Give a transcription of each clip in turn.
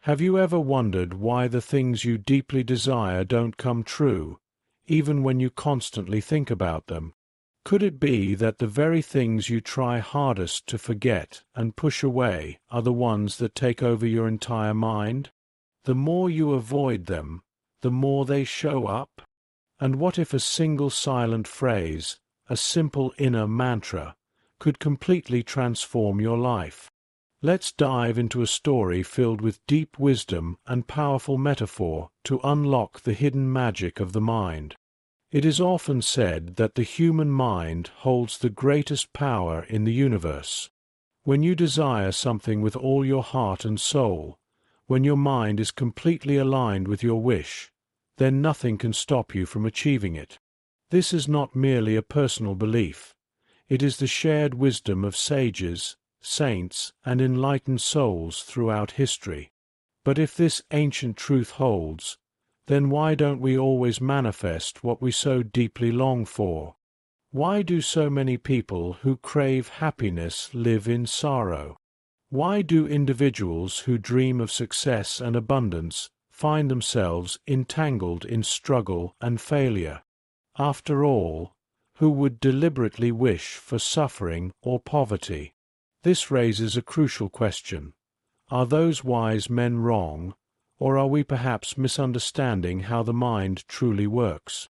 Have you ever wondered why the things you deeply desire don't come true, even when you constantly think about them? Could it be that the very things you try hardest to forget and push away are the ones that take over your entire mind? The more you avoid them, the more they show up. And what if a single silent phrase, a simple inner mantra, could completely transform your life? Let's dive into a story filled with deep wisdom and powerful metaphor to unlock the hidden magic of the mind. It is often said that the human mind holds the greatest power in the universe. When you desire something with all your heart and soul, when your mind is completely aligned with your wish, then nothing can stop you from achieving it. This is not merely a personal belief. It is the shared wisdom of sages, saints, and enlightened souls throughout history. But if this ancient truth holds, then why don't we always manifest what we so deeply long for? Why do so many people who crave happiness live in sorrow? Why do individuals who dream of success and abundance find themselves entangled in struggle and failure? After all, who would deliberately wish for suffering or poverty? This raises a crucial question. Are those wise men wrong, or are we perhaps misunderstanding how the mind truly works?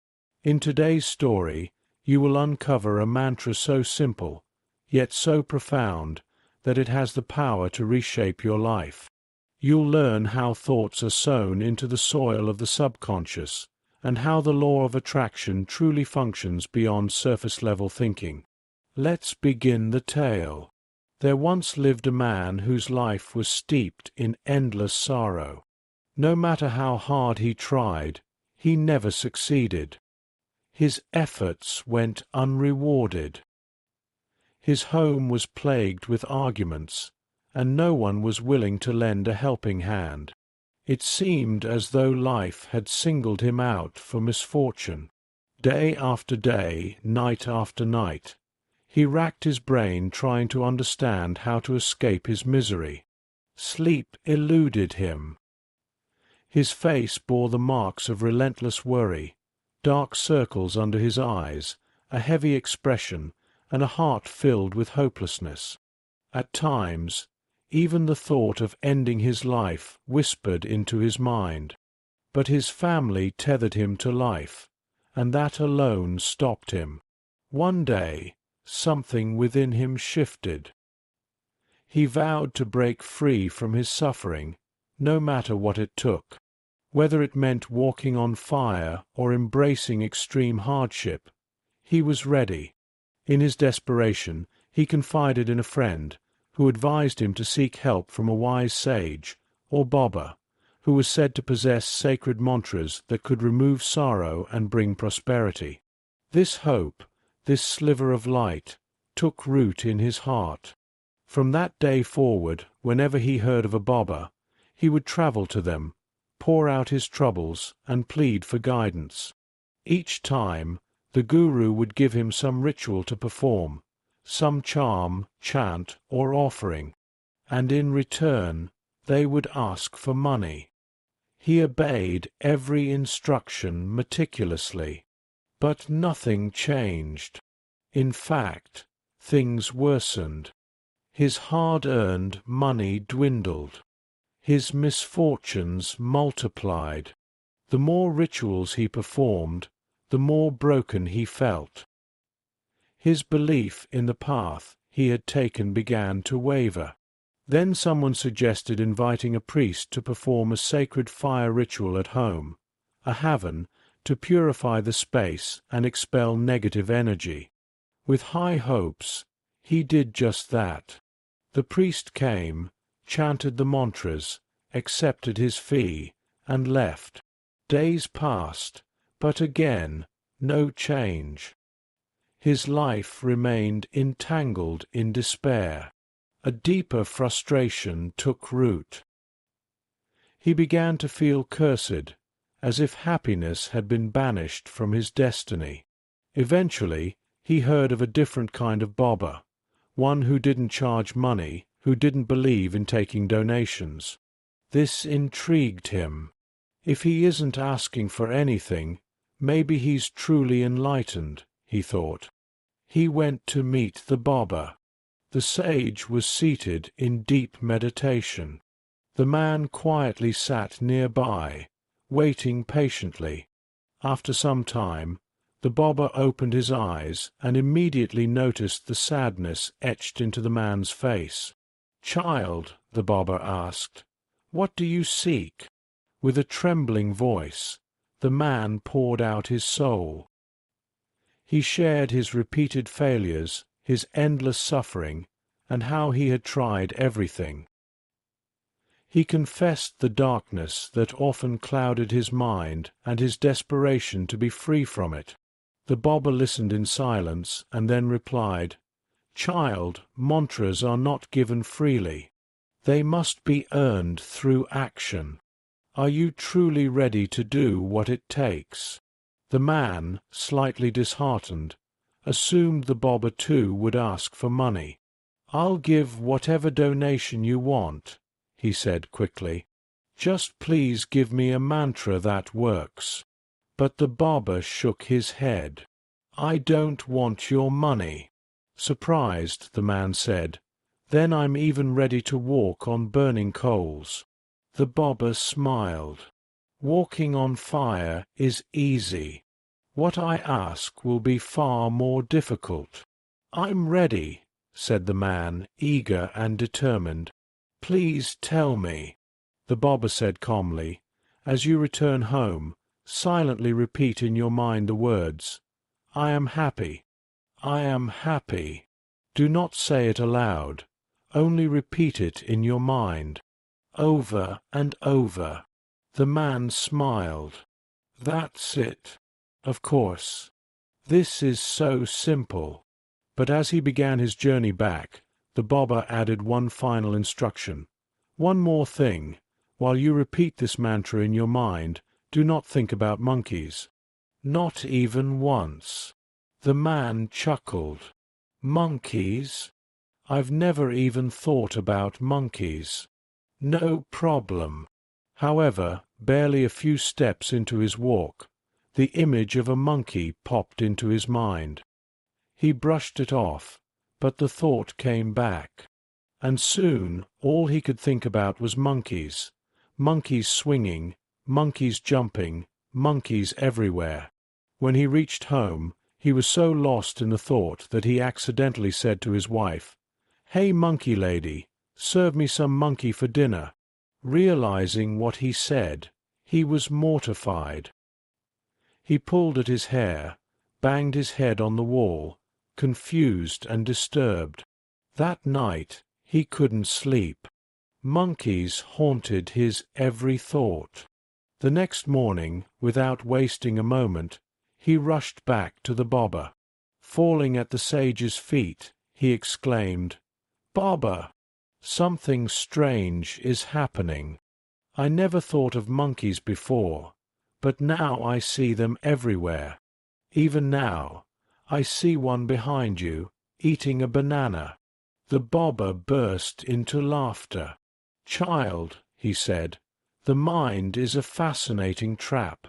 In today's story, you will uncover a mantra so simple, yet so profound, that it has the power to reshape your life. You'll learn how thoughts are sown into the soil of the subconscious, and how the law of attraction truly functions beyond surface-level thinking. Let's begin the tale. There once lived a man whose life was steeped in endless sorrow. No matter how hard he tried, he never succeeded. His efforts went unrewarded. His home was plagued with arguments, and no one was willing to lend a helping hand. It seemed as though life had singled him out for misfortune. Day after day, night after night, he racked his brain trying to understand how to escape his misery. Sleep eluded him. His face bore the marks of relentless worry, dark circles under his eyes, a heavy expression, and a heart filled with hopelessness. At times, even the thought of ending his life whispered into his mind. But his family tethered him to life, and that alone stopped him. One day, something within him shifted. He vowed to break free from his suffering, no matter what it took. Whether it meant walking on fire or embracing extreme hardship, he was ready. In his desperation, he confided in a friend, who advised him to seek help from a wise sage, or Baba, who was said to possess sacred mantras that could remove sorrow and bring prosperity. This hope, this sliver of light, took root in his heart. From that day forward, whenever he heard of a Baba, he would travel to them, pour out his troubles, and plead for guidance. Each time, the guru would give him some ritual to perform, some charm, chant, or offering, and in return they would ask for money. He obeyed every instruction meticulously, but nothing changed. In fact, things worsened. His hard-earned money dwindled. His misfortunes multiplied. The more rituals he performed, the more broken he felt. His belief in the path he had taken began to waver. Then someone suggested inviting a priest to perform a sacred fire ritual at home, a havan, to purify the space and expel negative energy. With high hopes, he did just that. The priest came, chanted the mantras, accepted his fee, and left. Days passed, but again no change. His life remained entangled in despair. A deeper frustration took root. He began to feel cursed, as if happiness had been banished from his destiny. Eventually, he heard of a different kind of Baba, one who didn't charge money, who didn't believe in taking donations. This intrigued him. If he isn't asking for anything, maybe he's truly enlightened, he thought. He went to meet the Baba. The sage was seated in deep meditation. The man quietly sat nearby, waiting patiently. After some time, the Baba opened his eyes and immediately noticed the sadness etched into the man's face. "Child," the Baba asked, "what do you seek?" With a trembling voice, the man poured out his soul. He shared his repeated failures, his endless suffering, and how he had tried everything. He confessed the darkness that often clouded his mind and his desperation to be free from it. The Baba listened in silence and then replied, "Child, mantras are not given freely. They must be earned through action. Are you truly ready to do what it takes?" The man, slightly disheartened, assumed the Baba too would ask for money. "I'll give whatever donation you want," he said quickly. "Just please give me a mantra that works." But the Baba shook his head. "I don't want your money." Surprised, the man said, "Then I'm even ready to walk on burning coals." The Baba smiled. "Walking on fire is easy. What I ask will be far more difficult." "I'm ready," said the man, eager and determined. "Please tell me." The Baba said calmly, "As you return home, silently repeat in your mind the words, 'I am happy. I am happy.' Do not say it aloud. Only repeat it in your mind, over and over." The man smiled. "That's it. Of course. This is so simple." But as he began his journey back, the Baba added one final instruction. "One more thing. While you repeat this mantra in your mind, do not think about monkeys." "Not even once." The man chuckled. "Monkeys? I've never even thought about monkeys." "No problem." However, barely a few steps into his walk, the image of a monkey popped into his mind. He brushed it off, but the thought came back. And soon all he could think about was monkeys. Monkeys swinging, monkeys jumping, monkeys everywhere. When he reached home, he was so lost in the thought that he accidentally said to his wife, "Hey, monkey lady, serve me some monkey for dinner." Realizing what he said, he was mortified. He pulled at his hair, banged his head on the wall, confused and disturbed. That night he couldn't sleep. Monkeys haunted his every thought. The next morning, without wasting a moment, he rushed back to the Baba. Falling at the sage's feet, he exclaimed, "Baba, something strange is happening. I never thought of monkeys before, but now I see them everywhere. Even now, I see one behind you, eating a banana." The Baba burst into laughter. "Child," he said, "the mind is a fascinating trap.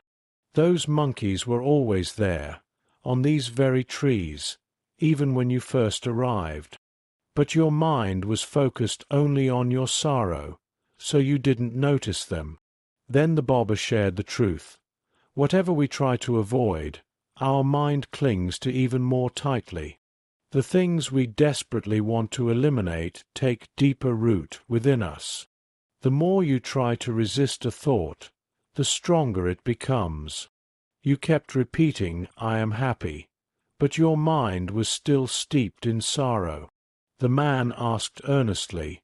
Those monkeys were always there, on these very trees, even when you first arrived. But your mind was focused only on your sorrow, so you didn't notice them." Then the Baba shared the truth. Whatever we try to avoid, our mind clings to even more tightly. The things we desperately want to eliminate take deeper root within us. The more you try to resist a thought, the stronger it becomes. You kept repeating, "I am happy," but your mind was still steeped in sorrow. The man asked earnestly,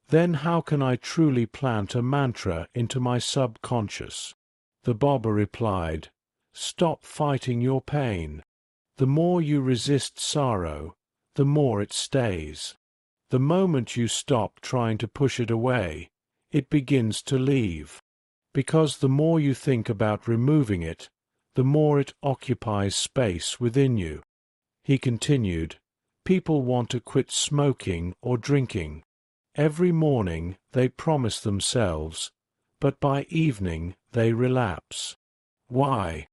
"Then how can I truly plant a mantra into my subconscious?" The Baba replied, "Stop fighting your pain. The more you resist sorrow, the more it stays. The moment you stop trying to push it away, it begins to leave. Because the more you think about removing it, the more it occupies space within you." He continued, "People want to quit smoking or drinking. Every morning they promise themselves, but by evening they relapse. Why?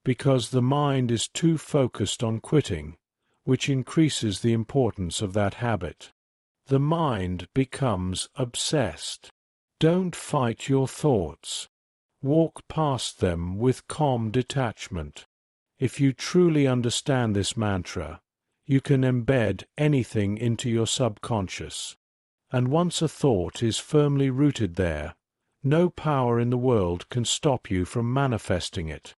Because the mind is too focused on quitting, which increases the importance of that habit. The mind becomes obsessed. Don't fight your thoughts. Walk past them with calm detachment. If you truly understand this mantra, you can embed anything into your subconscious. And once a thought is firmly rooted there, no power in the world can stop you from manifesting it.